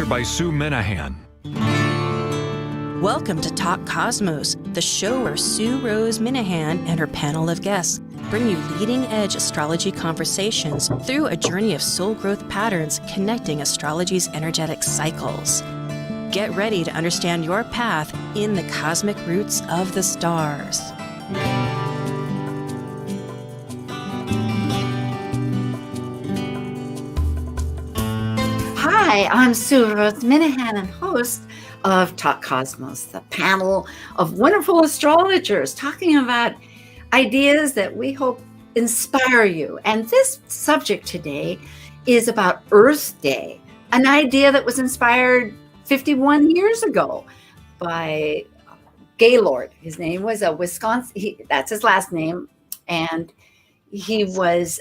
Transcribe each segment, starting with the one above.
by Sue Minahan. Welcome to Talk Cosmos, the show where Sue Rose Minahan and her panel of guests bring you leading-edge astrology conversations through a journey of soul growth patterns connecting astrology's energetic cycles. Get ready to understand your path in the cosmic roots of the stars. Hi, I'm Sue Rose Minahan and host of Talk Cosmos, the panel of wonderful astrologers talking about ideas that we hope inspire you. And this subject today is about Earth Day, an idea that was inspired 51 years ago by Gaylord. His name was a Wisconsin, that's his last name, and he was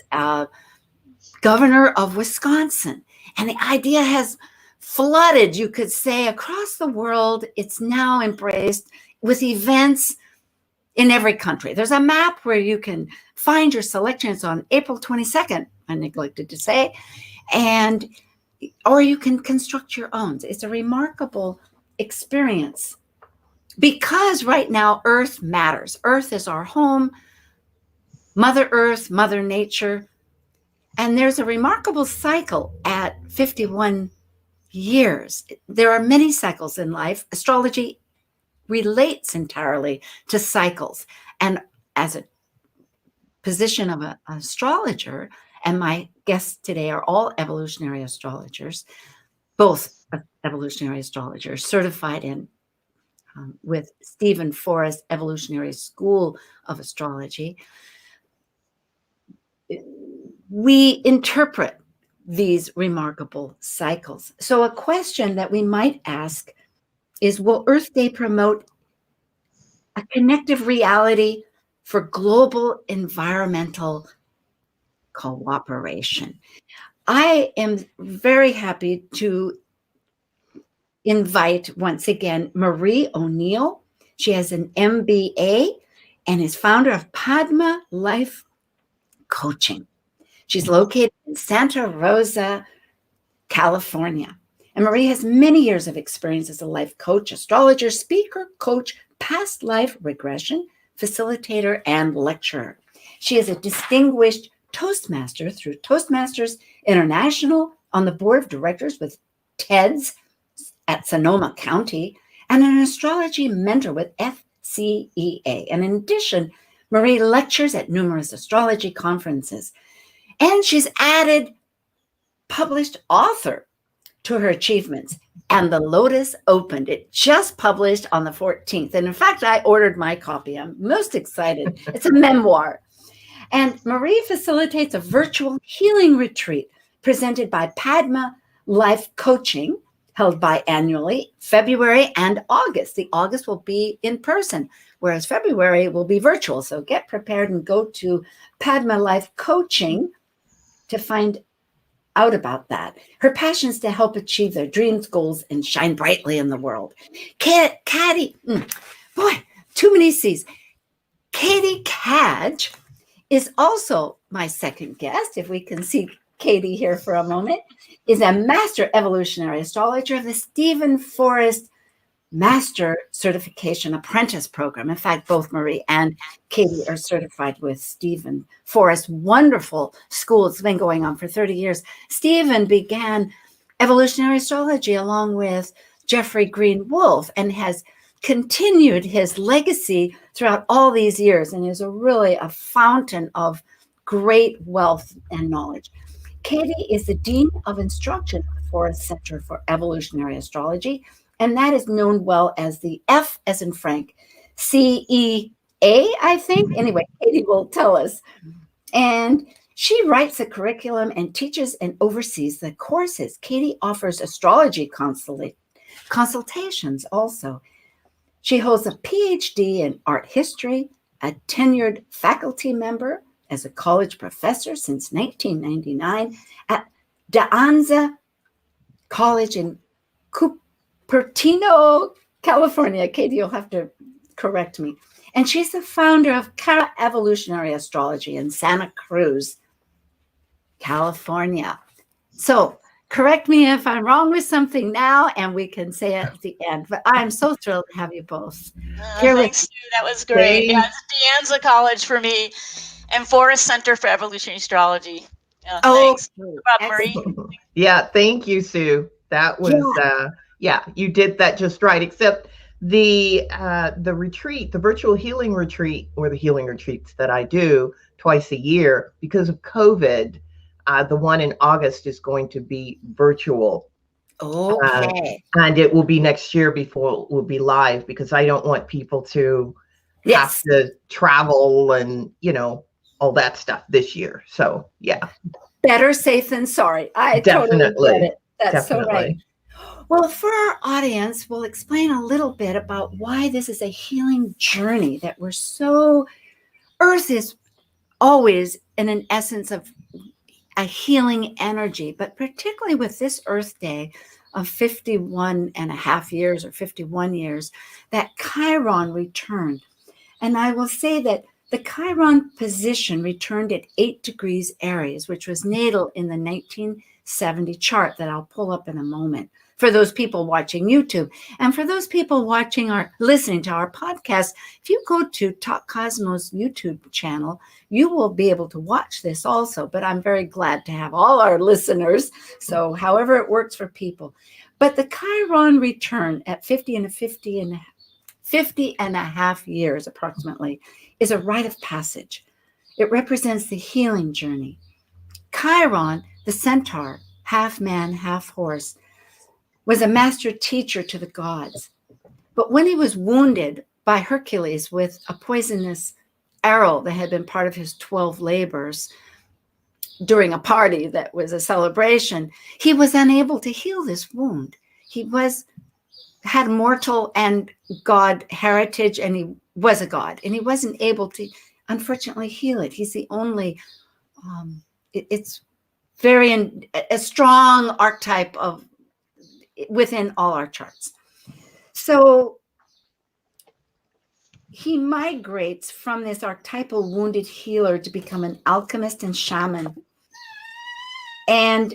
governor of Wisconsin. And the idea has flooded, you could say, across the world. It's now embraced with events in every country. There's a map where you can find your selections on April 22nd, I neglected to say, or you can construct your own. It's a remarkable experience because right now Earth matters. Earth is our home, Mother Earth, Mother Nature. And there's a remarkable cycle at 51 years. There are many cycles in life. Astrology relates entirely to cycles. And as a position of an astrologer, and my guests today are all evolutionary astrologers, both evolutionary astrologers, certified in with Stephen Forrest Evolutionary School of Astrology. We interpret these remarkable cycles. So a question that we might ask is, will Earth Day promote a connective reality for global environmental cooperation? I am very happy to invite once again Marie O'Neill. She has an MBA and is founder of Padma Life Coaching. She's located in Santa Rosa, California. And Marie has many years of experience as a life coach, astrologer, speaker, coach, past life regression, facilitator, and lecturer. She is a distinguished Toastmaster through Toastmasters International, on the board of directors with TEDS at Sonoma County, and an astrology mentor with FCEA. And in addition, Marie lectures at numerous astrology conferences. And she's added published author to her achievements. And The Lotus Opened. It just published on the 14th. And in fact, I ordered my copy. I'm most excited. It's a memoir. And Marie facilitates a virtual healing retreat presented by Padma Life Coaching, held biannually, February and August. The August will be in person, whereas February will be virtual. So get prepared and go to Padma Life Coaching to find out about that. Her passion is to help achieve their dreams, goals, and shine brightly in the world. Catie, boy, too many C's. Catie Cadge is also my second guest. If we can see Catie here for a moment, is a master evolutionary astrologer of the Stephen Forrest Master Certification Apprentice Program. In fact, both Marie and Catie are certified with Stephen Forrest. Wonderful school. It's been going on for 30 years. Stephen began evolutionary astrology along with Jeffrey Green Wolfe and has continued his legacy throughout all these years and is really a fountain of great wealth and knowledge. Catie is the Dean of Instruction at the Forrest Center for Evolutionary Astrology, and that is known well as the F as in Frank, CEA, I think. Anyway, Catie will tell us. And she writes the curriculum and teaches and oversees the courses. Catie offers astrology consultations also. She holds a PhD in art history, a tenured faculty member as a college professor since 1999 at De Anza College in Cupertino, California. Catie, you'll have to correct me. And she's the founder of Cara Evolutionary Astrology in Santa Cruz, California. So, correct me if I'm wrong with something now, and we can say it at the end. But I'm so thrilled to have you both here with Thanks, Sue. That was great. Yeah, Thank- it's De Anza College for me and Forest Center for Evolutionary Astrology. Yeah, Oh, thanks. What about Marie? Yeah, thank you, Sue. That was yeah, you did that just right. Except the retreat, the virtual healing retreat, or the healing retreats that I do twice a year, because of COVID, the one in August is going to be virtual. Okay. And it will be next year before it will be live, because I don't want people to have Yes. to travel and, all that stuff this year. So, yeah. Better safe than sorry. I totally Definitely. get it. That's so right. Definitely. Well, for our audience, we'll explain a little bit about why this is a healing journey, that we're so, Earth is always in an essence of a healing energy, but particularly with this Earth Day of 51 and a half years or 51 years, that Chiron returned. And I will say that the Chiron position returned at 8 degrees Aries, which was natal in the 1970 chart that I'll pull up in a moment for those people watching YouTube. And for those people listening to our podcast, if you go to Talk Cosmos YouTube channel, you will be able to watch this also. But I'm very glad to have all our listeners. So however it works for people. But the Chiron return at 50 and a half years approximately is a rite of passage. It represents the healing journey. Chiron, the centaur, half man, half horse, was a master teacher to the gods. But when he was wounded by Heracles with a poisonous arrow that had been part of his 12 labors during a party that was a celebration, he was unable to heal this wound. He had mortal and god heritage, and he was a god, and he wasn't able to, unfortunately, heal it. He's the only, it's very a strong archetype of within all our charts. So he migrates from this archetypal wounded healer to become an alchemist and shaman. And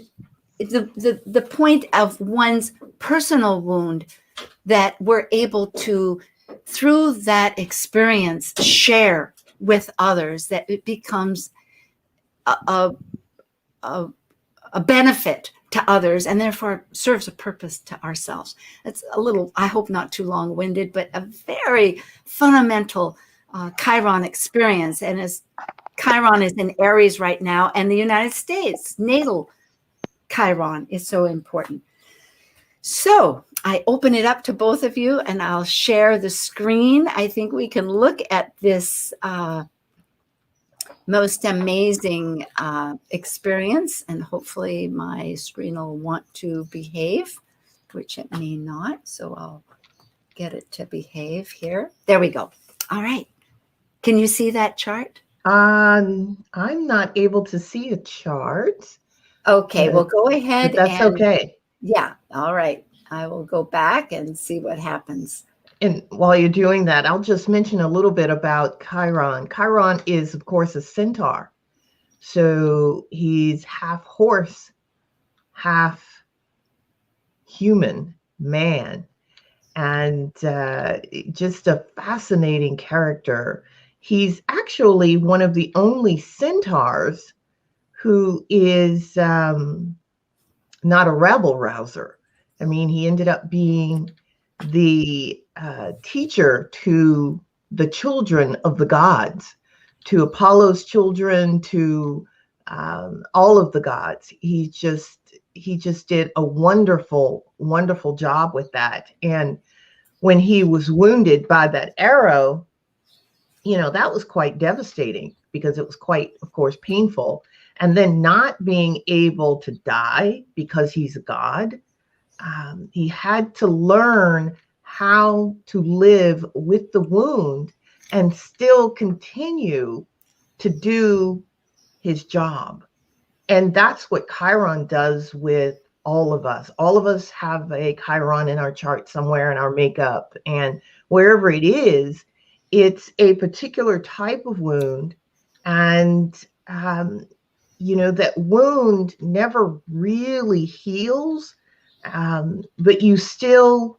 the point of one's personal wound, that we're able to, through that experience, share with others, that it becomes a benefit to others, and therefore serves a purpose to ourselves. It's a little, I hope not too long-winded, but a very fundamental Chiron experience. And as Chiron is in Aries right now, and the United States, natal Chiron is so important. So I open it up to both of you, and I'll share the screen. I think we can look at this most amazing experience, and hopefully my screen will want to behave, which it may not. So I'll get it to behave here. There we go. All right. Can you see that chart? I'm not able to see a chart. Okay, well, go ahead. That's okay. Yeah. All right. I will go back and see what happens. And while you're doing that, I'll just mention a little bit about Chiron. Chiron is, of course, a centaur. So he's half horse, half human man, and just a fascinating character. He's actually one of the only centaurs who is not a rabble rouser. I mean, he ended up being the teacher to the children of the gods, to Apollo's children, to all of the gods. He just did a wonderful, wonderful job with that. And when he was wounded by that arrow, that was quite devastating, because it was quite, of course, painful. And then not being able to die because he's a god, he had to learn how to live with the wound and still continue to do his job. And that's what Chiron does with all of us. All of us have a Chiron in our chart somewhere in our makeup. And wherever it is, it's a particular type of wound. And that wound never really heals, but you still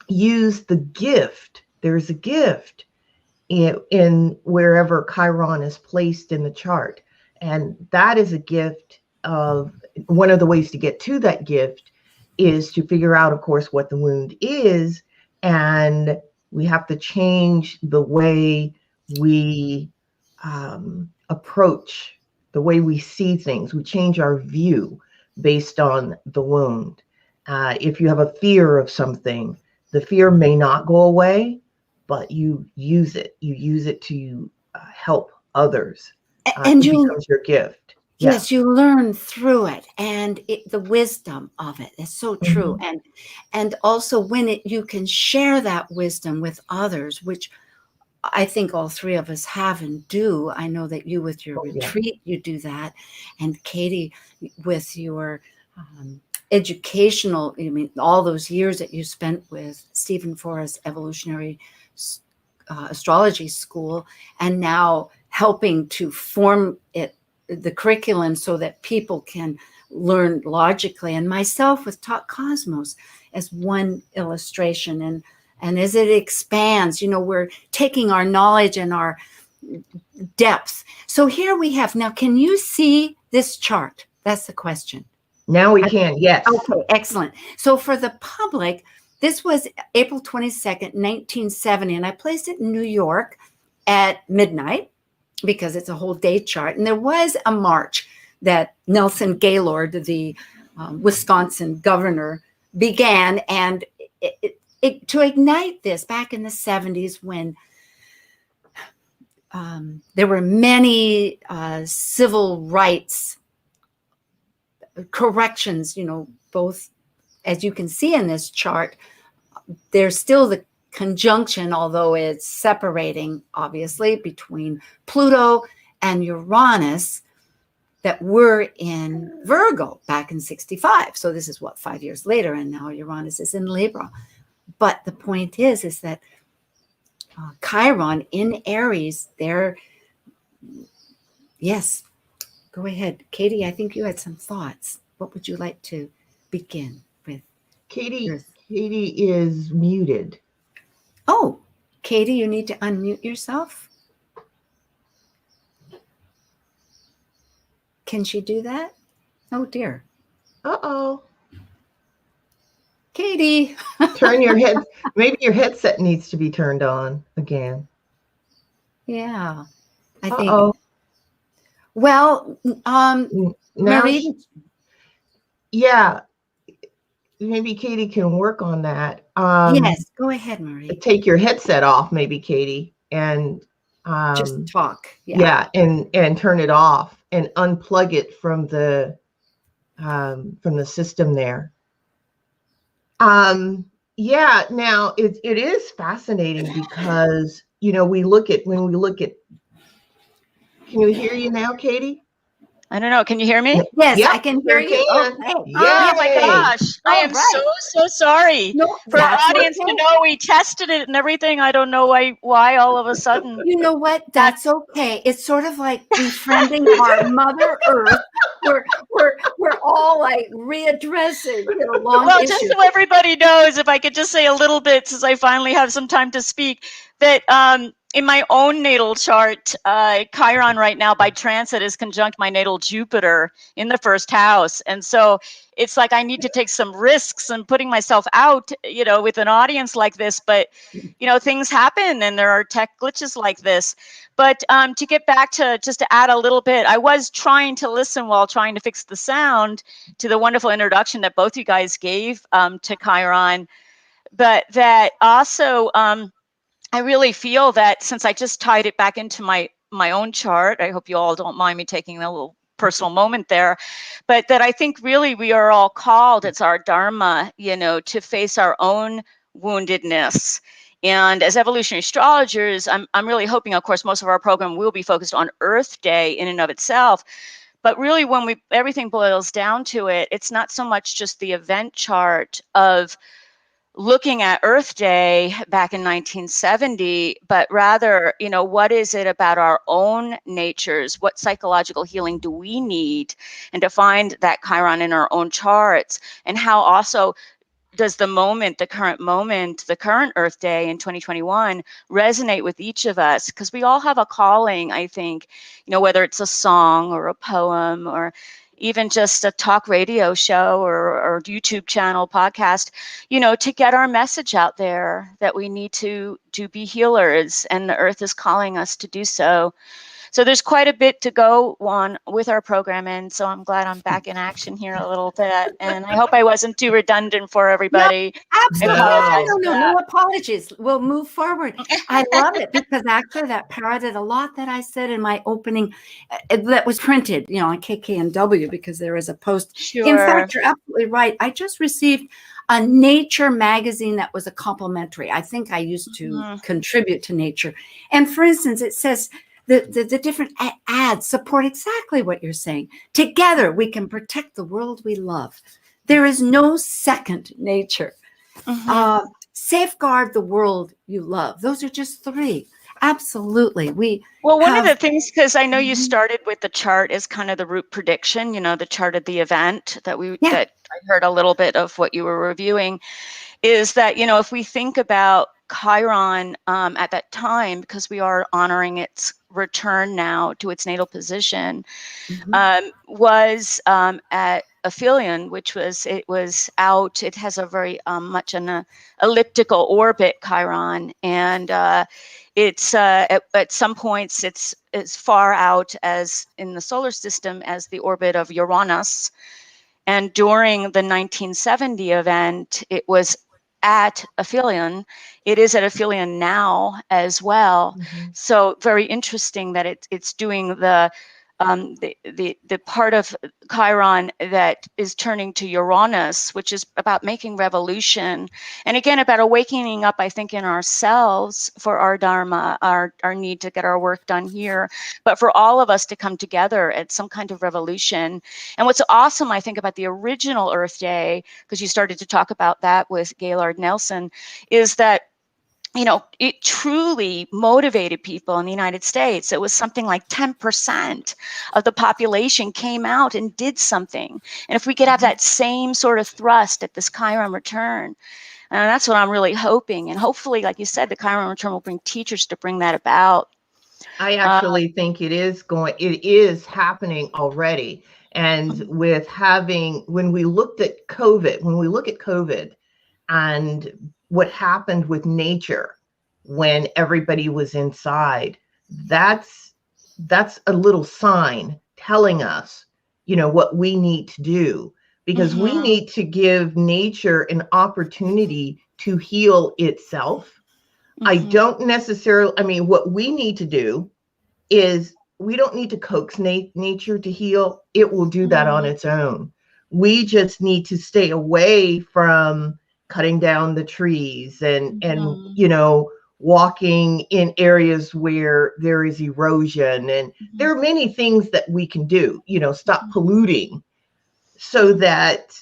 use the gift. There's a gift in wherever Chiron is placed in the chart. And that is a gift of, one of the ways to get to that gift is to figure out, of course, what the wound is. And we have to change the way we approach, the way we see things. We change our view based on the wound. If you have a fear of something, the fear may not go away, but you use it. You use it to help others. And it you becomes your gift. Yes, you learn through it, and the wisdom of it is so true. Mm-hmm. And also when you can share that wisdom with others, which I think all three of us have and do. I know that you with your retreat, you do that. And Catie, with your educational, all those years that you spent with Stephen Forrest's evolutionary astrology school, and now helping to form the curriculum so that people can learn logically. And myself with Talk Cosmos as one illustration. And as it expands, we're taking our knowledge and our depth. So here we have, now, can you see this chart? That's the question. Now we can, yes. Okay, excellent. So for the public, this was April 22nd, 1970, and I placed it in New York at midnight because it's a whole day chart. And there was a march that Nelson Gaylord, the Wisconsin governor, began, and to ignite this back in the 70s when there were many civil rights corrections, both, as you can see in this chart, there's still the conjunction, although it's separating, obviously, between Pluto and Uranus that were in Virgo back in 65. So this is 5 years later, and now Uranus is in Libra. But the point is that Chiron in Aries, yes, go ahead. Catie, I think you had some thoughts. What would you like to begin with? Catie is muted. Oh, Catie, you need to unmute yourself. Can she do that? Oh, dear. Uh-oh. Catie. Turn your head. Maybe your headset needs to be turned on again. Yeah. I think. Well, Marie. Yeah. Maybe Catie can work on that. Yes, go ahead, Marie. Take your headset off, maybe, Catie, and just talk. Yeah, and turn it off and unplug it from the system there. Yeah. Now it is fascinating because when we look at. Can you hear you now, Catie? I don't know. Can you hear me? Yes, yep, I can hear you. Okay. Oh my gosh. I am so sorry. For our audience to know we tested it and everything. I don't know why all of a sudden. You know what? That's okay. It's sort of like befriending our Mother Earth. We're all like readdressing long issues. Just so everybody knows, if I could just say a little bit, since I finally have some time to speak, that in my own natal chart, Chiron right now by transit is conjunct my natal Jupiter in the first house. And so it's like I need to take some risks and putting myself out, with an audience like this. But, things happen and there are tech glitches like this. But to get back to just to add a little bit, I was trying to listen while trying to fix the sound to the wonderful introduction that both you guys gave to Chiron. But that also, I really feel that since I just tied it back into my own chart, I hope you all don't mind me taking a little personal moment there, but that I think really we are all called, it's our dharma, to face our own woundedness. And as evolutionary astrologers, I'm really hoping, of course, most of our program will be focused on Earth Day in and of itself. But really, when everything boils down to it, it's not so much just the event chart of looking at Earth Day back in 1970, but rather, what is it about our own natures? What psychological healing do we need? And to find that Chiron in our own charts, and how also does the current Earth Day in 2021 resonate with each of us? Because we all have a calling, I think, whether it's a song or a poem or even just a talk radio show or YouTube channel, podcast, to get our message out there that we need to be healers, and the earth is calling us to do so. So there's quite a bit to go on with our program, and so I'm glad I'm back in action here a little bit. And I hope I wasn't too redundant for everybody. Absolutely. No. No apologies. We'll move forward. I love it because actually that parroted a lot that I said in my opening that was printed, on KKNW, because there is a post. Sure. In fact, you're absolutely right. I just received a Nature magazine that was a complimentary. I think I used to contribute to Nature. And for instance, it says, the different ads support exactly what you're saying. Together, we can protect the world we love. There is no second nature. Safeguard the world you love. Those are just three. Absolutely. One of the things, because I know you started with the chart as kind of the root prediction, the chart of the event that I heard a little bit of what you were reviewing, is that, if we think about Chiron at that time, because we are honoring its return now to its natal position, was at aphelion, it has a very much an elliptical orbit, Chiron, and it's at some points it's as far out as in the solar system as the orbit of Uranus. And during the 1970 event, it was at aphelion. It is at aphelion now as well. So very interesting that it's doing the part of Chiron that is turning to Uranus, which is about making revolution, and again about awakening up, I think, in ourselves for our dharma, our need to get our work done here, but for all of us to come together at some kind of revolution. And what's awesome, I think, about the original Earth Day, because you started to talk about that with Gaylord Nelson, is that it truly motivated people in the United States. It was something like 10% of the population came out and did something. And if we could have that same sort of thrust at this Chiron return, and that's what I'm really hoping. And hopefully, like you said, the Chiron return will bring teachers to bring that about. I actually think it is happening already. And when we look at COVID and what happened with nature when everybody was inside, that's a little sign telling us, what we need to do, because we need to give nature an opportunity to heal itself. I don't necessarily, what we need to do is we don't need to coax nature to heal. It will do that on its own. We just need to stay away from cutting down the trees and walking in areas where there is erosion. And there are many things that we can do, stop polluting so that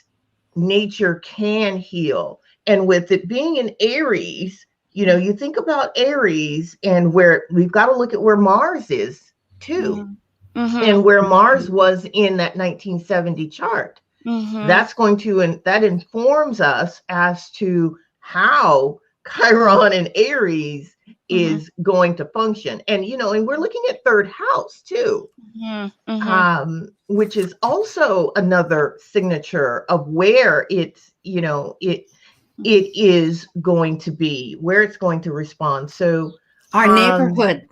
nature can heal. And with it being in Aries, you think about Aries and where we've got to look at where Mars is too. And where Mars was in that 1970 chart. That informs us as to how Chiron and Aries is going to function. And, and we're looking at third house too, which is also another signature of where it's, it is going to be, where it's going to respond. So our neighborhood,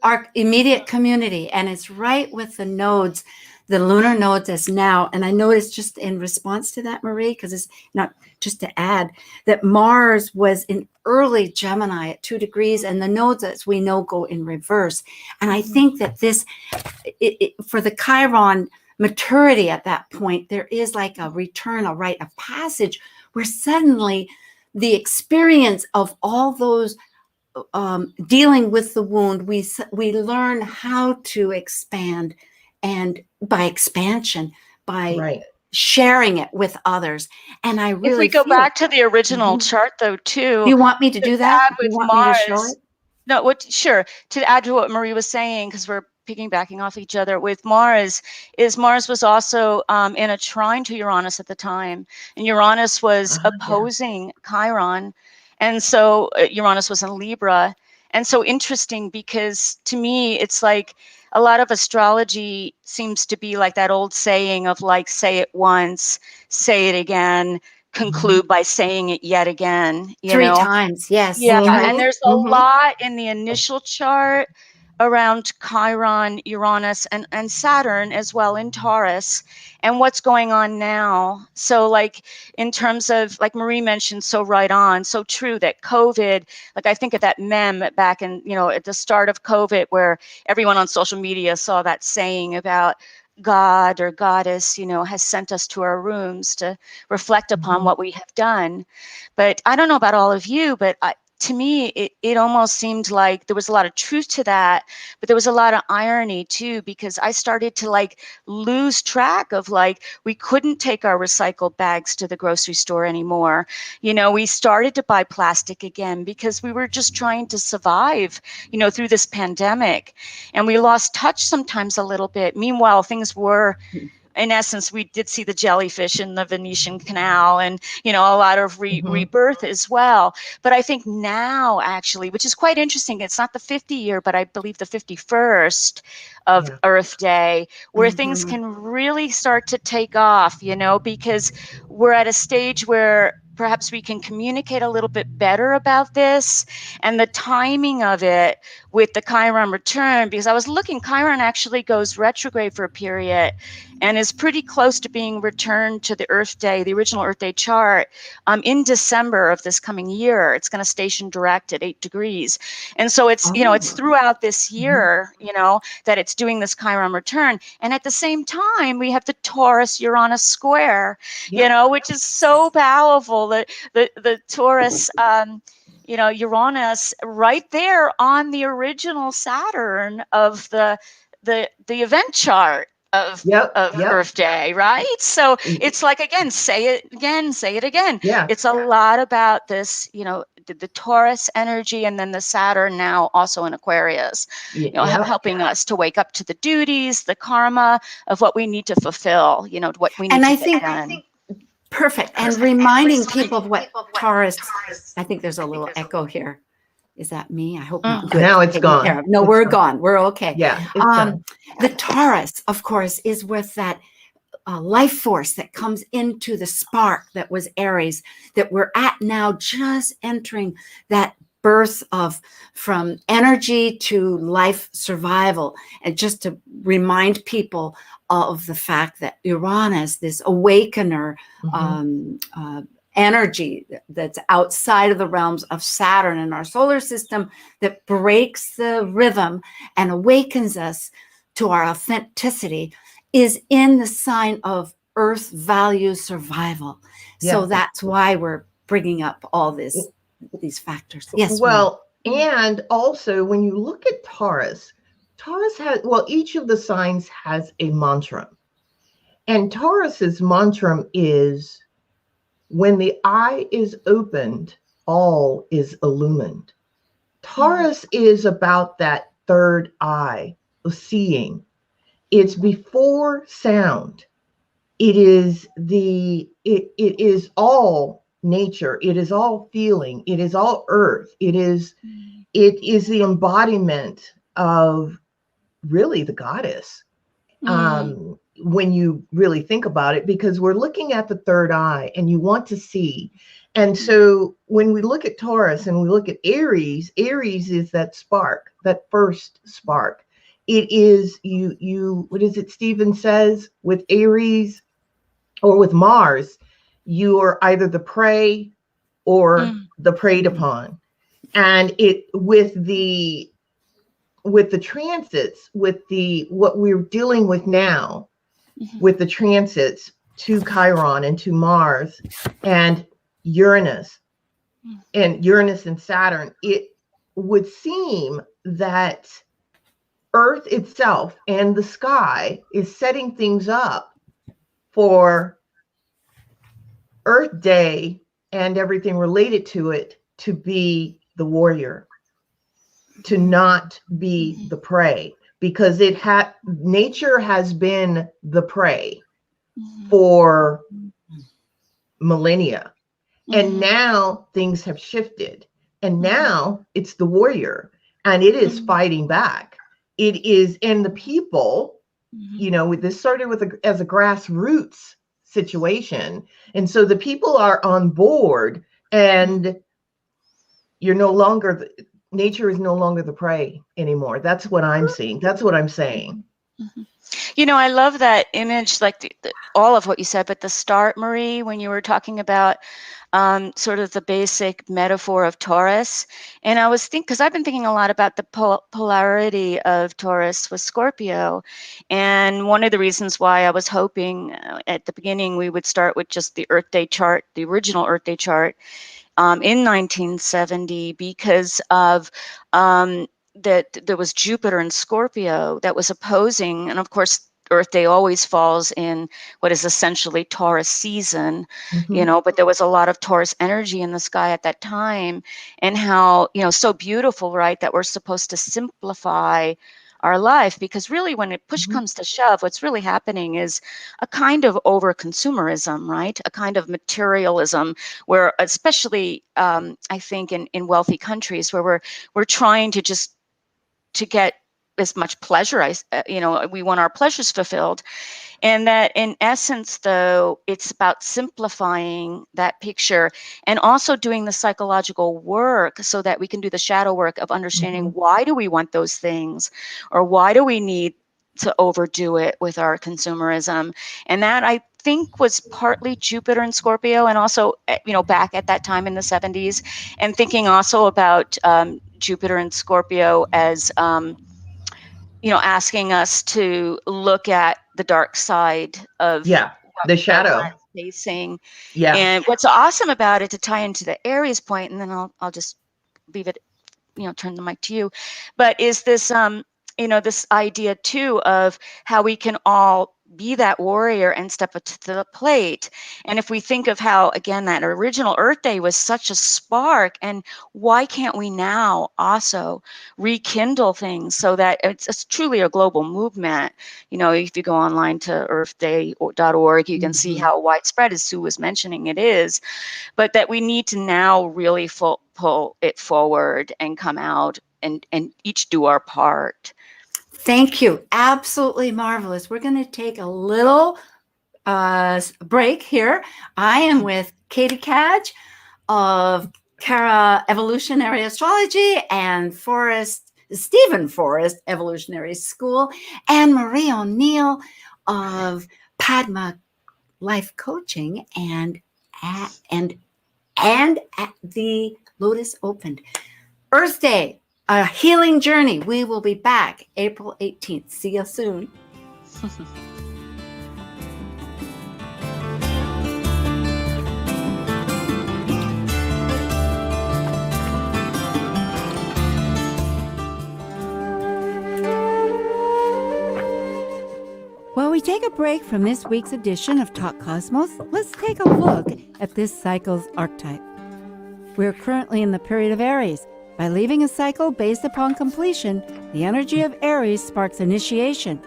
our immediate community, and it's right with the nodes, the lunar nodes as now. And I know it's just in response to that, Marie, because it's not just to add that Mars was in early Gemini at 2 degrees, and the nodes, as we know, go in reverse. And I think that for the Chiron maturity at that point, there is like a return, a rite of passage, where suddenly the experience of all those dealing with the wound, we learn how to expand, and by expansion, by sharing it with others. And I really If we go feel, back to the original chart, though, too, do you want me to do that? add Do you with want me to show Mars. it? No, sure. To add to what Marie was saying, because we're piggybacking off each other with Mars, is Mars was also in a trine to Uranus at the time, and Uranus was opposing Chiron, and so Uranus was in Libra, and so interesting because to me it's like a lot of astrology seems to be like that old saying of like, say it once, say it again, conclude by saying it yet again. You 3 know. times, yes. Yeah, Right. and there's a lot in the initial chart around Chiron, Uranus, and Saturn as well in Taurus, and what's going on now. So like in terms of, like Marie mentioned, so right on, so true that COVID, like I think of that meme back in, at the start of COVID where everyone on social media saw that saying about God or goddess, has sent us to our rooms to reflect upon what we have done. But I don't know about all of you, but to me, it almost seemed like there was a lot of truth to that, but there was a lot of irony too, because I started to like lose track of like, we couldn't take our recycled bags to the grocery store anymore. We started to buy plastic again because we were just trying to survive, through this pandemic, and we lost touch sometimes a little bit. Meanwhile, things were, in essence, we did see the jellyfish in the Venetian Canal and, a lot of rebirth as well. But I think now, actually, which is quite interesting, it's not the 50 year, but I believe the 51st of Earth Day, where things can really start to take off, because we're at a stage where perhaps we can communicate a little bit better about this and the timing of it with the Chiron return, because I was looking, Chiron actually goes retrograde for a period and is pretty close to being returned to the Earth Day, the original Earth Day chart, in December of this coming year. It's going to station direct at 8 degrees. And so it's, it's throughout this year, that it's doing this Chiron return. And at the same time, we have the Taurus-Uranus square, which is so powerful. The Taurus, Uranus right there on the original Saturn of the event chart of Earth Day, right? So it's like, again, say it again. Yeah. It's a lot about this, the Taurus energy, and then the Saturn now also in Aquarius, helping us to wake up to the duties, the karma of what we need to fulfill, what we need to get done. Perfect. And reminding people of what Taurus, I think there's a little echo here. Is that me? I hope not. Good. Now it's gone. No, we're gone. We're okay. Yeah. It's gone. The Taurus, of course, is with that life force that comes into the spark that was Aries, that we're at now, just entering that birth of from energy to life survival. And just to remind people of the fact that Uranus, this awakener, energy that's outside of the realms of Saturn in our solar system, that breaks the rhythm and awakens us to our authenticity, is in the sign of Earth value survival. So that's why we're bringing up all these factors. Yes. Well, and also when you look at Taurus has, each of the signs has a mantra, and Taurus's mantra is, when the eye is opened, all is illumined. Taurus is about that third eye of seeing. It's before sound. It is it is all nature. It is all feeling. It is all earth. It is the embodiment of really the goddess. When you really think about it, because we're looking at the third eye and you want to see. And so when we look at Taurus and we look at Aries is that spark, that first spark. It is you what is it Stephen says with Aries or with Mars, you are either the prey or the preyed upon. And it with the transits, with what we're dealing with now, with the transits to Chiron and to Mars and Uranus and Saturn, it would seem that Earth itself and the sky is setting things up for Earth Day and everything related to it to be the warrior, to not be the prey, because nature has been the prey for millennia. And now things have shifted. And now it's the warrior, and it is fighting back. It is, and the people, this started as a grassroots situation. And so the people are on board, and nature is no longer the prey anymore. That's what I'm seeing. That's what I'm saying. I love that image, like all of what you said, but the start, Marie, when you were talking about sort of the basic metaphor of Taurus. And I was because I've been thinking a lot about the polarity of Taurus with Scorpio. And one of the reasons why I was hoping at the beginning we would start with just the Earth Day chart, the original Earth Day chart in 1970, because of that there was Jupiter in Scorpio that was opposing, and of course Earth Day always falls in what is essentially Taurus season, but there was a lot of Taurus energy in the sky at that time, and how, so beautiful, right, that we're supposed to simplify our life, because really when it push comes to shove, what's really happening is a kind of over consumerism, right? A kind of materialism, where especially I think in wealthy countries where we're trying to get as much pleasure, we want our pleasures fulfilled. And that in essence, though, it's about simplifying that picture and also doing the psychological work so that we can do the shadow work of understanding why do we want those things, or why do we need to overdo it with our consumerism. And that, I think, was partly Jupiter and Scorpio, and also, back at that time in the 70s, and thinking also about Jupiter and Scorpio as asking us to look at the dark side of the shadow facing. Yeah. And what's awesome about it, to tie into the Aries point, and then I'll just leave it, turn the mic to you, but is this this idea too of how we can all be that warrior and step up to the plate. And if we think of how, again, that original Earth Day was such a spark, and why can't we now also rekindle things so that it's truly a global movement? If you go online to earthday.org, you can see how widespread, as Sue was mentioning, it is, but that we need to now really pull it forward and come out and each do our part. Thank you. Absolutely marvelous. We're going to take a little break here. I am with Catie Cadge of Cara Evolutionary Astrology and Stephen Forrest Evolutionary School, and Marie O'Neill of Padma Life Coaching and at the Lotus Opened. Earth Day, a healing journey. We will be back April 18th. See you soon. While we take a break from this week's edition of Talk Cosmos, let's take a look at this cycle's archetype. We're currently in the period of Aries. By leaving a cycle based upon completion, the energy of Aries sparks initiation,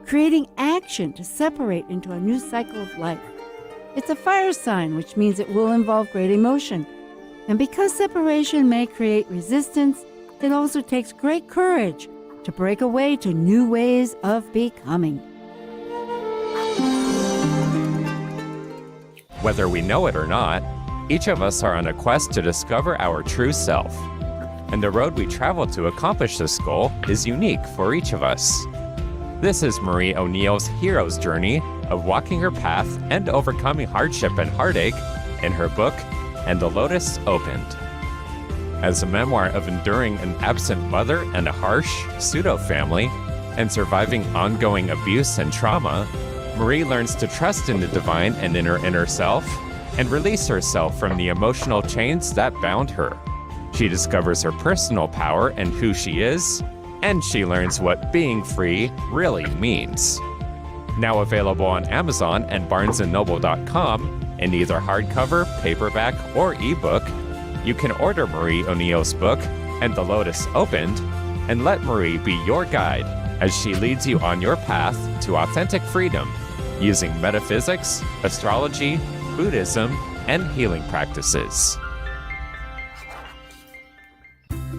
creating action to separate into a new cycle of life. It's a fire sign, which means it will involve great emotion. And because separation may create resistance, it also takes great courage to break away to new ways of becoming. Whether we know it or not, each of us are on a quest to discover our true self. And the road we travel to accomplish this goal is unique for each of us. This is Marie O'Neill's hero's journey of walking her path and overcoming hardship and heartache in her book, And the Lotus Opened. As a memoir of enduring an absent mother and a harsh pseudo-family, and surviving ongoing abuse and trauma, Marie learns to trust in the divine and in her inner self, and release herself from the emotional chains that bound her. She discovers her personal power and who she is, and she learns what being free really means. Now available on Amazon and BarnesandNoble.com, in either hardcover, paperback, or ebook. You can order Marie O'Neill's book, And the Lotus Opened, and let Marie be your guide as she leads you on your path to authentic freedom using metaphysics, astrology, Buddhism, and healing practices.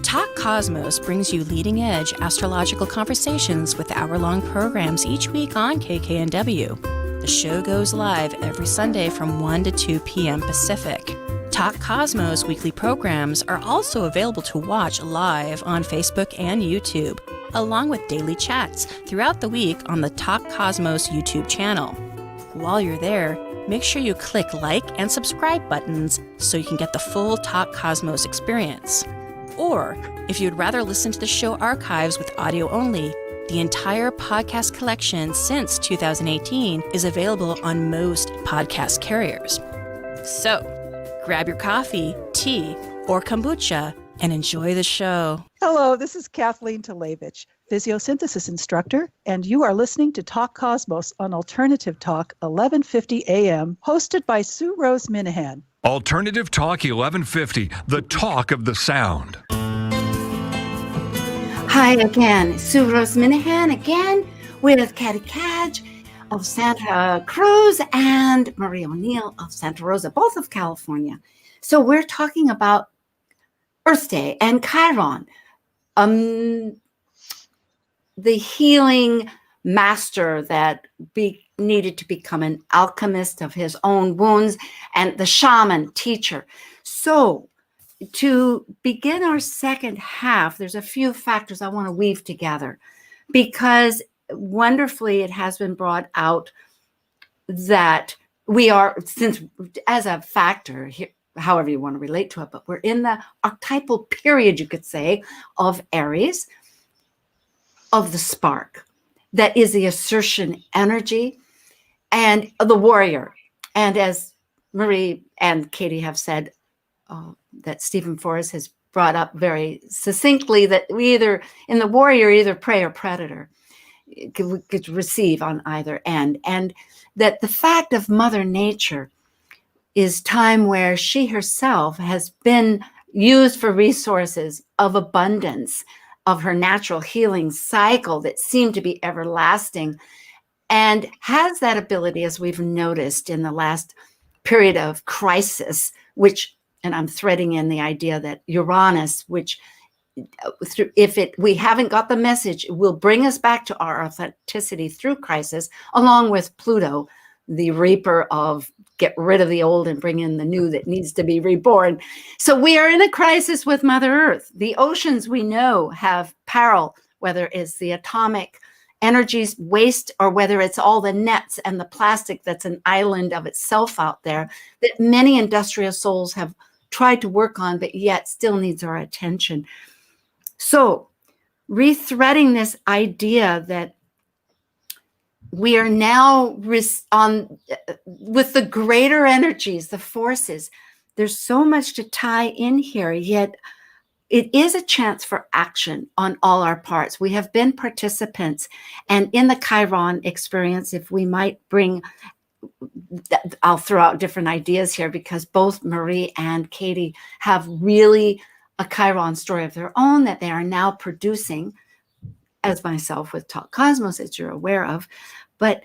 Talk Cosmos brings you leading-edge astrological conversations with hour-long programs each week on KKNW. The show goes live every Sunday from 1 to 2 p.m. Pacific. Talk Cosmos weekly programs are also available to watch live on Facebook and YouTube, along with daily chats throughout the week on the Talk Cosmos YouTube channel. While you're there, make sure you click like and subscribe buttons so you can get the full Talk Cosmos experience. Or, if you'd rather listen to the show archives with audio only, the entire podcast collection since 2018 is available on most podcast carriers. So, grab your coffee, tea, or kombucha and enjoy the show. Hello, this is Kathleen Talevich, physiosynthesis instructor, and you are listening to Talk Cosmos on Alternative Talk 1150 AM, hosted by Sue Rose Minahan. Alternative Talk 1150, the talk of the sound. Hi again, Sue Rose Minahan again with Catie Cadge of Santa Cruz and Marie O'Neill of Santa Rosa, both of California. So we're talking about Earth Day and Chiron, the healing master that needed to become an alchemist of his own wounds, and the shaman teacher. So to begin our second half, there's a few factors I want to weave together, because wonderfully it has been brought out that we are, since as a factor here, however you want to relate to it, but we're in the archetypal period, you could say, of Aries, of the spark. That is the assertion energy and the warrior. And as Marie and Catie have said, that Stephen Forrest has brought up very succinctly, that we either, in the warrior, either prey or predator, could receive on either end. And that the fact of Mother Nature is time where she herself has been used for resources of abundance, of her natural healing cycle that seemed to be everlasting, and has that ability, as we've noticed in the last period of crisis, which, and I'm threading in the idea that Uranus, which we haven't got the message, it will bring us back to our authenticity through crisis, along with Pluto, the reaper of get rid of the old and bring in the new that needs to be reborn. So we are in a crisis with Mother Earth. The oceans, we know, have peril, whether it's the atomic energies waste or whether it's all the nets and the plastic that's an island of itself out there that many industrious souls have tried to work on, but yet still needs our attention. So rethreading this idea that we are now with the greater energies, the forces. There's so much to tie in here, yet it is a chance for action on all our parts. We have been participants, and in the Chiron experience, if we might bring, I'll throw out different ideas here because both Marie and Catie have really a Chiron story of their own that they are now producing, as myself with Talk Cosmos, as you're aware of. But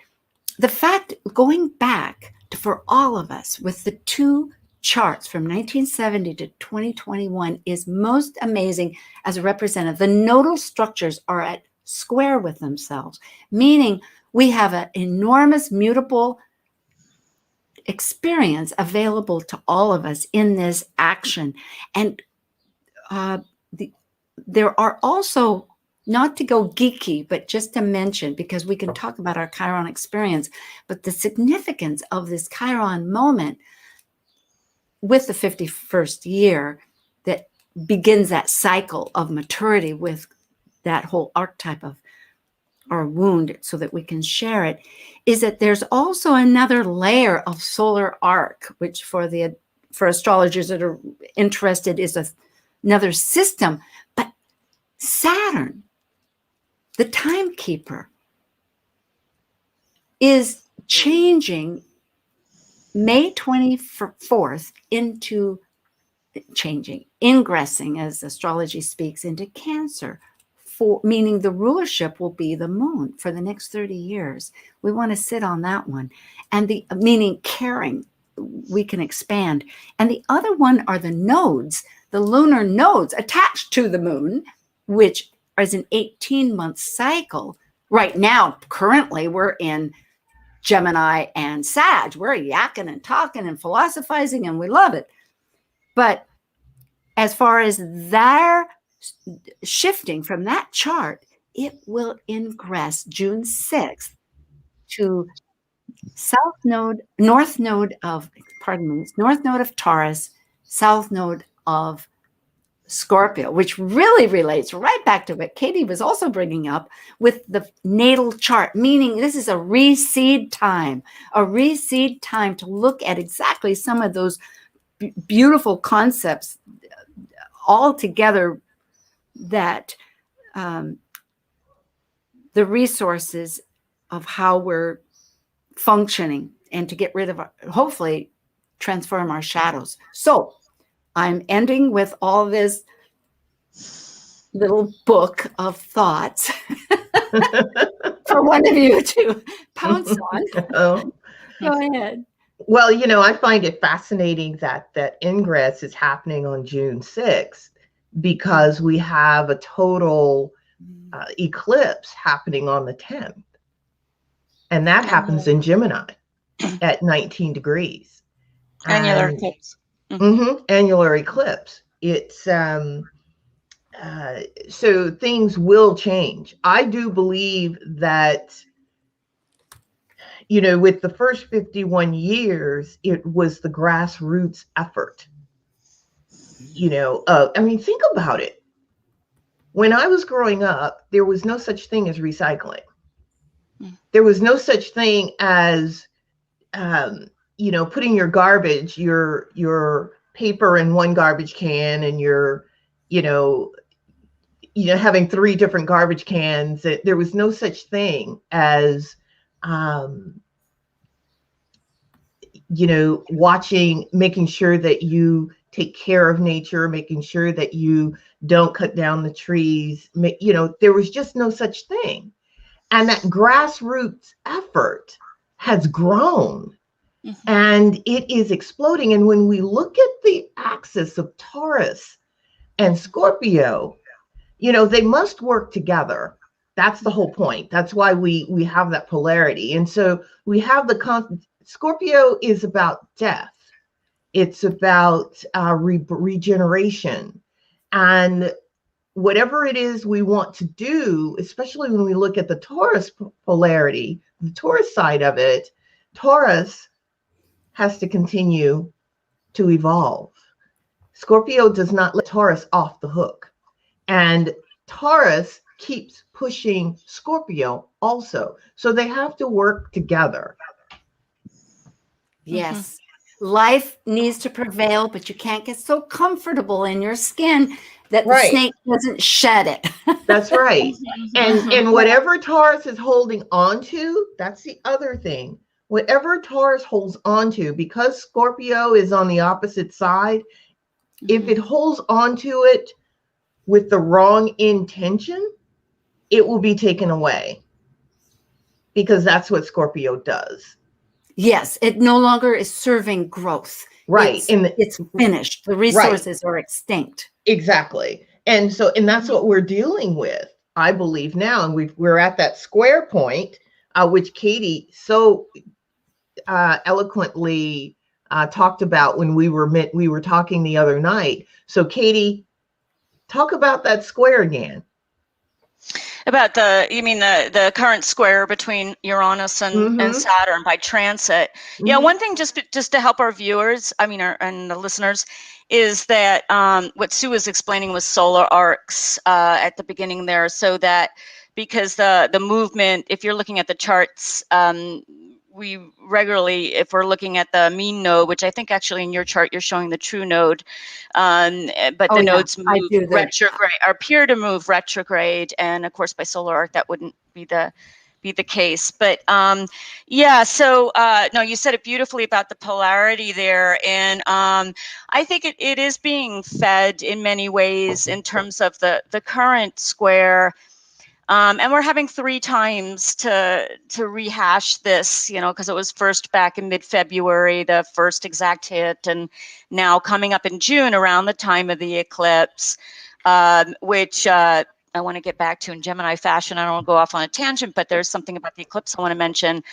the fact, going back to, for all of us, with the two charts from 1970 to 2021 is most amazing as a representative. The nodal structures are at square with themselves, meaning we have an enormous mutable experience available to all of us in this action. And there are also, not to go geeky, but just to mention, because we can talk about our Chiron experience, but the significance of this Chiron moment with the 51st year that begins that cycle of maturity with that whole archetype of our wound so that we can share it, is that there's also another layer of solar arc, which for astrologers that are interested is another system. But Saturn, the timekeeper, is changing May 24th into changing, ingressing, as astrology speaks, into Cancer, meaning the rulership will be the moon for the next 30 years. We want to sit on that one. And the meaning caring, we can expand. And the other one are the nodes, the lunar nodes attached to the moon, which is an 18-month cycle. Right now, currently, we're in Gemini and Sag. We're yakking and talking and philosophizing, and we love it. But as far as their shifting from that chart, it will ingress June 6th to north node of Taurus, south node of Scorpio, which really relates right back to what Catie was also bringing up with the natal chart, meaning this is a reseed time to look at exactly some of those beautiful concepts all together, that the resources of how we're functioning, and to get rid of, hopefully transform our shadows. So I'm ending with all this little book of thoughts for one of you to pounce on. Oh. Go ahead. Well, I find it fascinating that ingress is happening on June 6th, because we have a total eclipse happening on the 10th. And that happens in Gemini at 19 degrees. Annular eclipse. Annular eclipse. It's so things will change. I do believe that, with the first 51 years, it was the grassroots effort. Think about it. When I was growing up, there was no such thing as recycling. There was no such thing as, putting your garbage, your paper in one garbage can, and your, having 3 different garbage cans. There was no such thing as, making sure that you take care of nature, making sure that you don't cut down the trees. There was just no such thing. And that grassroots effort has grown, and it is exploding. And when we look at the axis of Taurus and Scorpio, they must work together. That's the whole point. That's why we have that polarity. And so we have Scorpio is about death. It's about regeneration. And whatever it is we want to do, especially when we look at the Taurus polarity, the Taurus side of it, Taurus has to continue to evolve. Scorpio does not let Taurus off the hook. And Taurus keeps pushing Scorpio also. So they have to work together. Yes. Life needs to prevail, but you can't get so comfortable in your skin that the snake doesn't shed it. That's right. And whatever Taurus is holding on to, that's the other thing. Whatever Taurus holds on to, because Scorpio is on the opposite side, if it holds on to it with the wrong intention, it will be taken away, because that's what Scorpio does. Yes, it no longer is serving growth. Right. It's finished. The resources are extinct. Exactly. And that's what we're dealing with, I believe, now. And we're at that square point, which Catie so eloquently talked about when we were talking the other night. So Catie, talk about that square again. About you mean the current square between Uranus and Saturn by transit. Yeah, one thing just to help our viewers, and the listeners, is that what Sue was explaining was solar arcs at the beginning there, so that because the movement, if you're looking at the charts, we regularly, if we're looking at the mean node, which I think actually in your chart you're showing the true node, but the nodes move retrograde, or appear to move retrograde, and of course by solar arc that wouldn't be the be the case. But yeah, so no, you said it beautifully about the polarity there. And I think it is being fed in many ways in terms of the current square. And we're having 3 times to rehash this, because it was first back in mid-February, the first exact hit, and now coming up in June around the time of the eclipse, which I want to get back to in Gemini fashion. I don't want to go off on a tangent, but there's something about the eclipse I want to mention.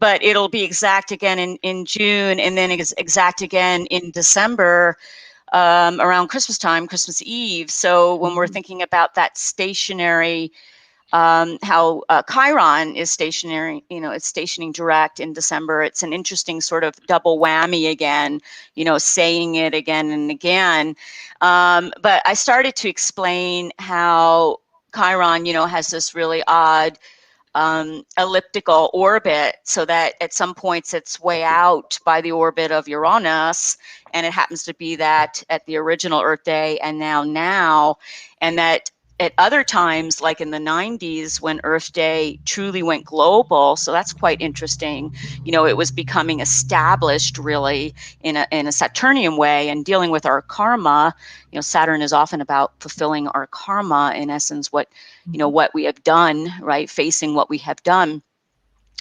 But it'll be exact again in June, and then exact again in December, around Christmas time, Christmas Eve. So when we're thinking about that stationary, how Chiron is stationary, it's stationing direct in December. It's an interesting sort of double whammy again, saying it again and again. But I started to explain how Chiron, has this really odd elliptical orbit, so that at some points it's way out by the orbit of Uranus, and it happens to be that at the original Earth Day and now, and that at other times, like in the 90s, when Earth Day truly went global, so that's quite interesting. It was becoming established really in a Saturnian way and dealing with our karma. Saturn is often about fulfilling our karma, in essence, what we have done, right? Facing what we have done.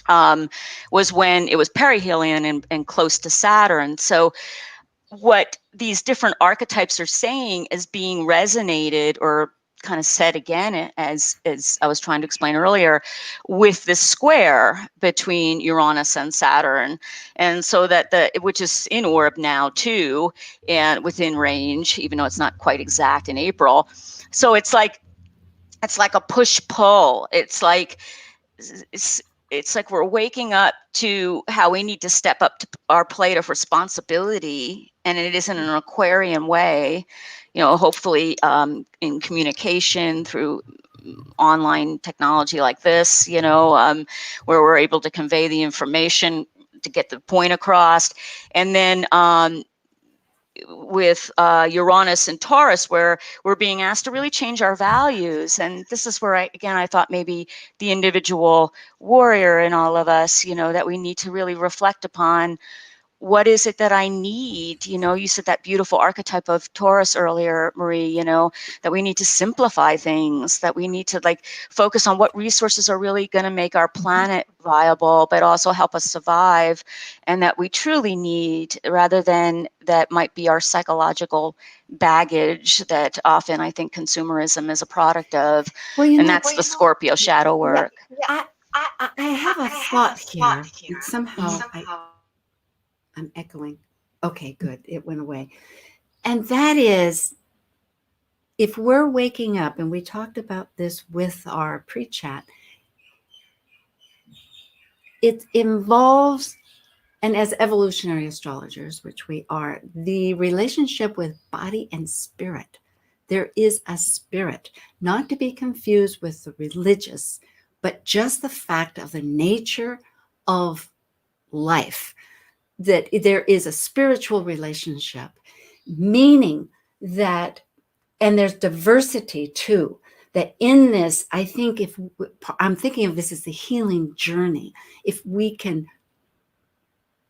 Was when it was perihelion and close to Saturn. So what these different archetypes are saying is being resonated or kind of said again, as I was trying to explain earlier, with this square between Uranus and Saturn. And so that which is in orb now too, and within range, even though it's not quite exact in April. So it's like a push-pull. It's like we're waking up to how we need to step up to our plate of responsibility, and it isn't an Aquarian way, hopefully in communication through online technology like this, where we're able to convey the information to get the point across. And then with Uranus and Taurus, where we're being asked to really change our values. And this is where I thought maybe the individual warrior in all of us, that we need to really reflect upon, what is it that I need? You said that beautiful archetype of Taurus earlier, Marie, that we need to simplify things, that we need to focus on what resources are really going to make our planet viable, but also help us survive, and that we truly need, rather than that might be our psychological baggage that often I think consumerism is a product of. And that's the Scorpio shadow work. Yeah, I have a thought here. Somehow I'm echoing. Okay, good. It went away. And that is, if we're waking up, and we talked about this with our pre-chat, it involves, and as evolutionary astrologers, which we are, the relationship with body and spirit. There is a spirit, not to be confused with the religious, but just the fact of the nature of life, that there is a spiritual relationship, meaning that, and there's diversity too, that in this, I think I'm thinking of this as the healing journey, if we can,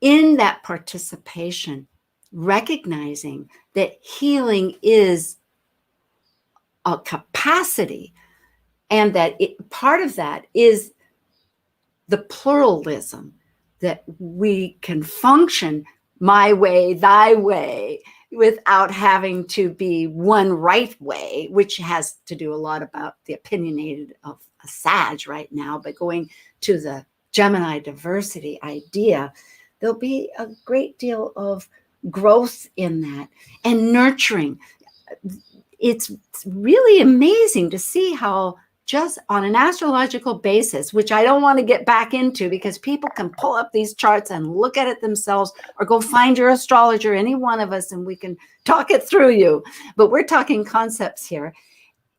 in that participation, recognizing that healing is a capacity, and that part of that is the pluralism, that we can function my way, thy way, without having to be one right way, which has to do a lot about the opinionated of a Sag right now. But going to the Gemini diversity idea, there'll be a great deal of growth in that and nurturing. It's really amazing to see how, just on an astrological basis, which I don't want to get back into, because people can pull up these charts and look at it themselves, or go find your astrologer, any one of us, and we can talk it through you. But we're talking concepts here,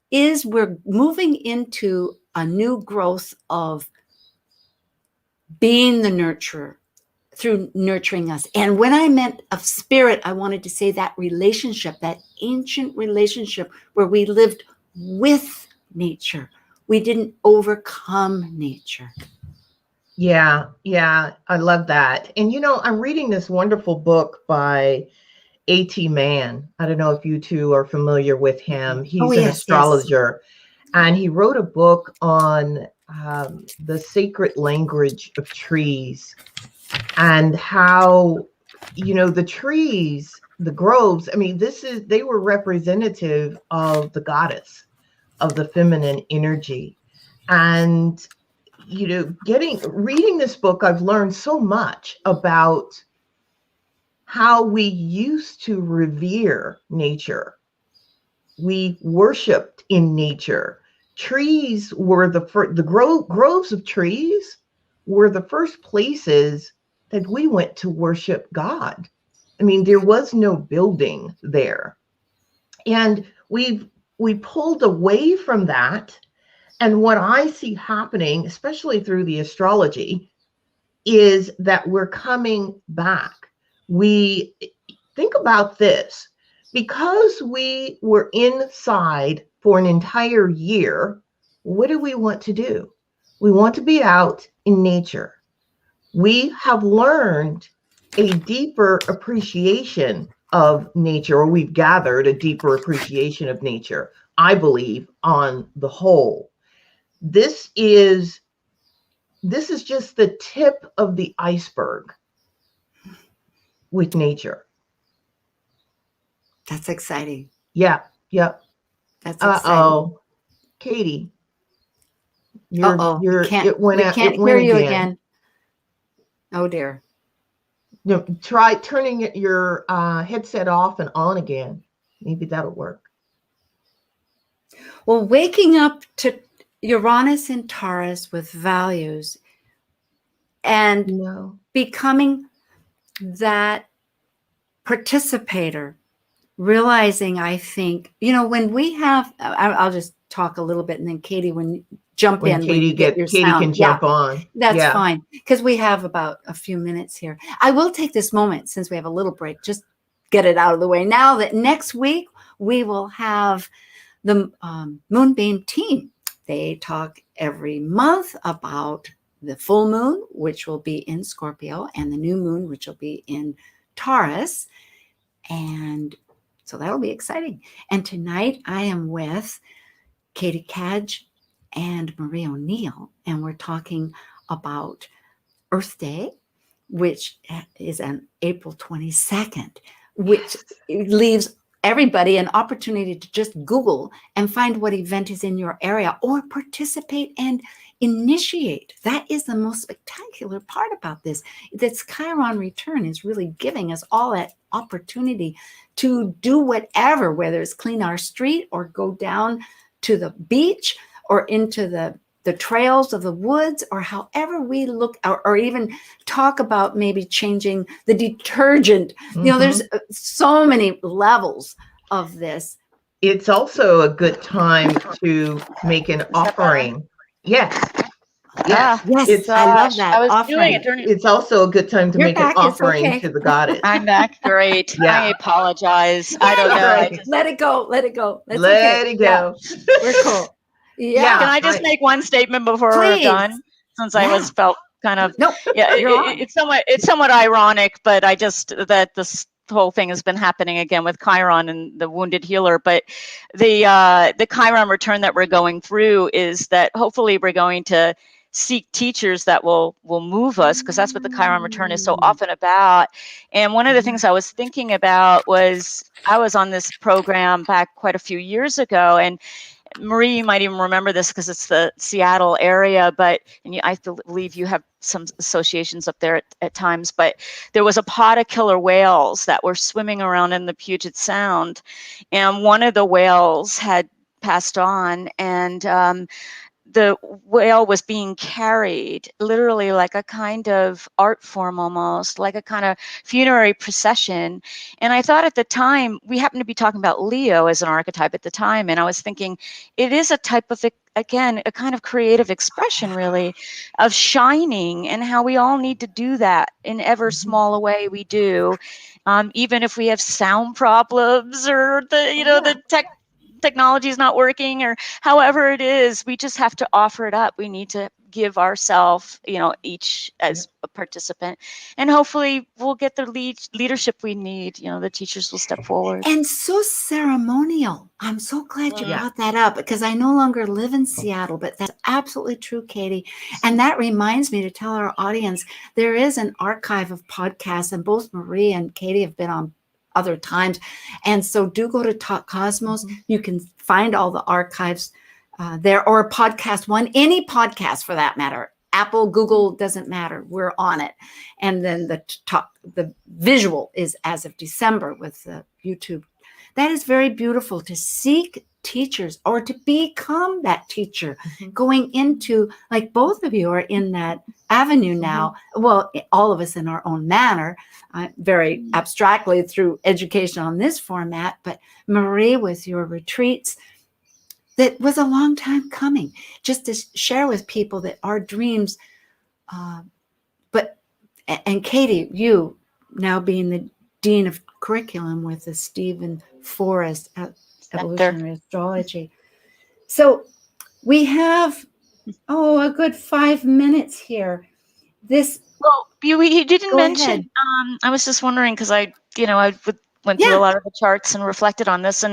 is we're moving into a new growth of being the nurturer through nurturing us. And when I meant of spirit, I wanted to say that relationship, that ancient relationship where we lived with nature. We didn't overcome nature. Yeah, yeah, I love that. And I'm reading this wonderful book by A.T. Mann. I don't know if you two are familiar with him. Oh, He's an yes, yes. astrologer, and he wrote a book on the sacred language of trees and how, the trees, the groves. I mean, they were representative of the goddess, of the feminine energy, and reading this book, I've learned so much about how we used to revere nature. We worshiped in nature. Trees were the groves of trees were the first places that we went to worship God. I mean, there was no building there. And we pulled away from that. And what I see happening, especially through the astrology, is that we're coming back. We think about this. Because we were inside for an entire year, what do we want to do? We want to be out in nature. We have learned a deeper appreciation of nature, or we've gathered a deeper appreciation of nature, I believe, on the whole. This is just the tip of the iceberg with nature. That's exciting. Yeah. That's exciting. Uh-oh. Catie. We can't hear you again. Oh dear. Try turning your headset off and on again. Maybe that'll work. Well, waking up to Uranus in Taurus with values and becoming that participator, realizing, I think, when we have, I'll just talk a little bit, and then Catie, when jump in, Catie can jump on. That's fine, because we have about a few minutes here. I will take this moment, since we have a little break, just get it out of the way now, that next week we will have the Moonbeam team. They talk every month about the full moon, which will be in Scorpio, and the new moon, which will be in Taurus. And so that'll be exciting. And tonight I am with Catie Cadge and Marie O'Neill, and we're talking about Earth Day, which is on April 22nd, which leaves everybody an opportunity to just Google and find what event is in your area, or participate and initiate. That is the most spectacular part about this. This Chiron return is really giving us all that opportunity to do whatever, whether it's clean our street or go down to the beach or into the trails of the woods, or however we look, or even talk about maybe changing the detergent. There's so many levels of this. It's also a good time to make an offering. Yes. Yes, I love that. I was offering. doing it. It's also a good time to make an offering to the goddess. I'm back. Great. Yeah. I apologize. I don't know. Let it go. Let it go. Let it go. Yeah. We're cool. Yeah. Can I just make one statement before we're done? Since I felt kind of it's somewhat ironic, but I just that this whole thing has been happening again with Chiron and the wounded healer. But the Chiron return that we're going through is that hopefully we're going to seek teachers that will move us, because that's what the Chiron return is so often about. And one of the things I was thinking about was I was on this program back quite a few years ago, and Marie, you might even remember this because it's the Seattle area, I believe you have some associations up there at times, but there was a pod of killer whales that were swimming around in the Puget Sound, and one of the whales had passed on, and the whale was being carried literally like a kind of art form, almost like a kind of funerary procession. And I thought at the time, we happened to be talking about Leo as an archetype at the time, and I was thinking it is a type of, again, a kind of creative expression really of shining, and how we all need to do that in ever smaller way we do, even if we have sound problems or the technology is not working, or however it is, we just have to offer it up. We need to give ourselves, each as a participant, and hopefully we'll get the leadership we need. The teachers will step forward. And so ceremonial. I'm so glad you brought that up, because I no longer live in Seattle, but that's absolutely true, Catie. And that reminds me to tell our audience, there is an archive of podcasts, and both Marie and Catie have been on other times. And so do go to Talk Cosmos. You can find all the archives there, or podcast one, any podcast for that matter. Apple, Google, doesn't matter. We're on it. And then the visual is as of December with the YouTube. That is very beautiful, to seek teachers or to become that teacher, going into, like both of you are in that avenue now. Well, all of us in our own manner, very abstractly through education on this format, but Marie with your retreats, that was a long time coming, just to share with people that our dreams, and Catie, you now being the Dean of Curriculum with the Stephen Forrest Evolutionary Astrology. So we have, a good 5 minutes here. Well, you didn't Go mention, ahead. I was just wondering, because I went through a lot of the charts and reflected on this,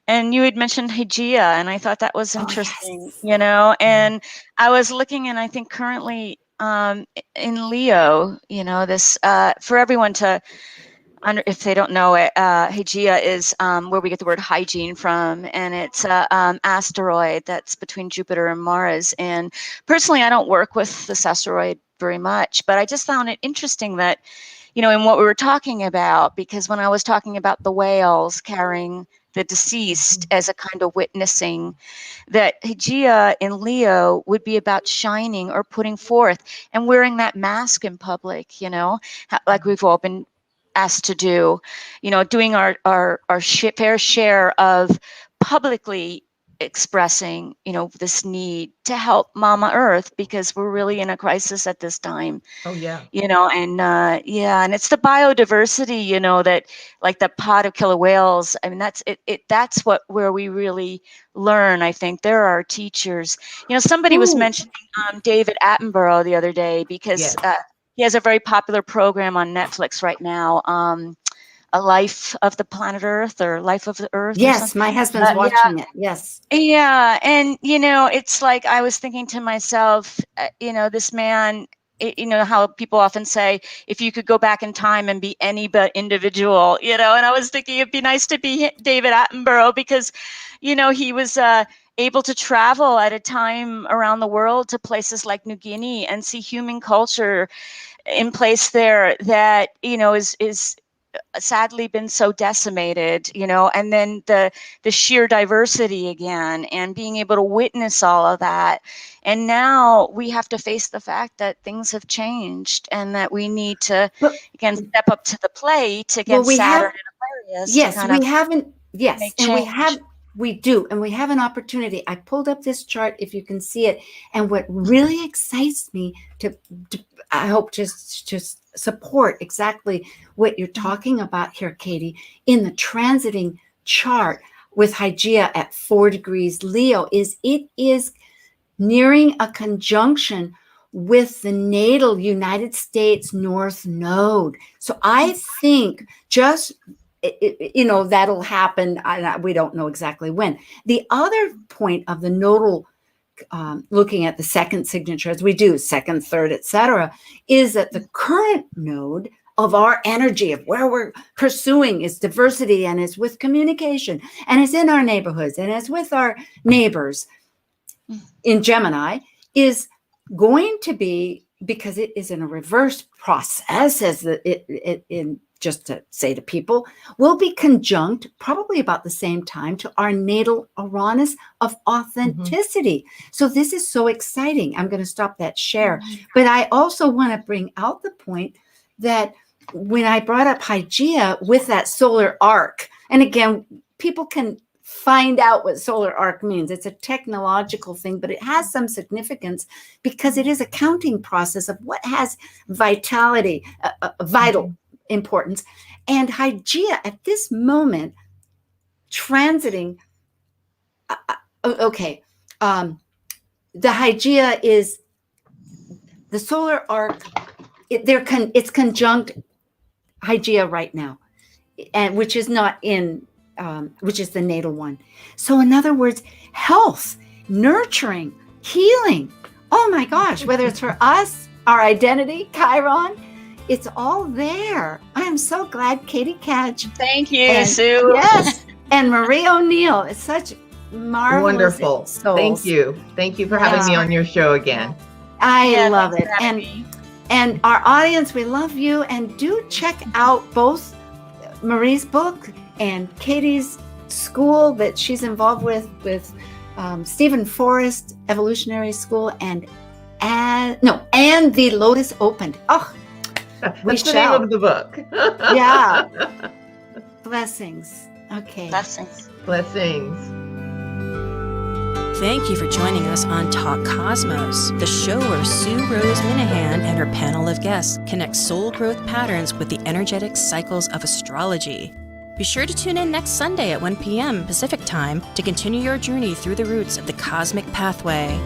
and you had mentioned Hygeia, and I thought that was interesting, and I was looking, and I think currently in Leo, this, for everyone to, if they don't know it, Hygeia is where we get the word hygiene from, and it's an asteroid that's between Jupiter and Mars. And personally, I don't work with this asteroid very much, but I just found it interesting that, in what we were talking about, because when I was talking about the whales carrying the deceased as a kind of witnessing, that Hygeia in Leo would be about shining or putting forth and wearing that mask in public, like we've all been asked to do, doing our fair share of publicly expressing, this need to help Mama Earth, because we're really in a crisis at this time. Oh yeah. And it's the biodiversity, that, like the pod of killer whales. I mean, that's it. That's where we really learn. I think there are teachers. Somebody was mentioning David Attenborough the other day, because he has a very popular program on Netflix right now. A Life of the Planet Earth, or Life of the Earth. Yes, my husband's watching it. Yes. Yeah. And, it's like, I was thinking to myself, this man, how people often say, if you could go back in time and be any but individual, and I was thinking it'd be nice to be David Attenborough, because, he was able to travel at a time around the world to places like New Guinea and see human culture in place there that, is sadly been so decimated, and then the sheer diversity again, and being able to witness all of that. And now we have to face the fact that things have changed, and that we need to, again, step up to the plate against Saturn and Aquarius. Yes, to kind we of haven't. Yes, make and change. we do, and we have an opportunity. I pulled up this chart, if you can see it, and what really excites me to I hope just support exactly what you're talking about here, Catie, in the transiting chart with Hygeia at 4 degrees Leo, is it is nearing a conjunction with the natal United States North Node. So I think just, that'll happen. We don't know exactly when. The other point of the nodal, looking at the second signature, as we do, second, third, etc., is that the current node of our energy, of where we're pursuing, is diversity, and is with communication, and is in our neighborhoods, and is with our neighbors in Gemini, is going to be, because it is in a reverse process, as just to say to people, will be conjunct probably about the same time to our natal Uranus of authenticity. So this is so exciting. I'm going to stop that share. But I also want to bring out the point that when I brought up Hygeia with that solar arc, and again, people can find out what solar arc means. It's a technological thing, but it has some significance, because it is a counting process of what has vitality, vital importance. And Hygeia at this moment transiting Okay. The Hygeia is the solar arc. It's conjunct Hygeia right now, and which is not in, which is the natal one. So in other words, health, nurturing, healing. Oh my gosh, whether it's for us, our identity, Chiron, it's all there. I am so glad Catie Cadge. Thank you, Sue. Yes, and Marie O'Neill. It's such marvelous. Wonderful. souls. Thank you. Thank you for having me on your show again. I love it. And And our audience, we love you. And do check out both Marie's book and Katie's school that she's involved with Stephen Forrest Evolutionary School and the Lotus Opened. Oh, That's the name of the book. Yeah. Blessings. Okay. blessings. Blessings. Thank you for joining us on Talk Cosmos, the show where Sue Rose Minahan and her panel of guests connect soul growth patterns with the energetic cycles of astrology. Be sure to tune in next Sunday at 1 p.m. Pacific Time to continue your journey through the roots of the cosmic pathway.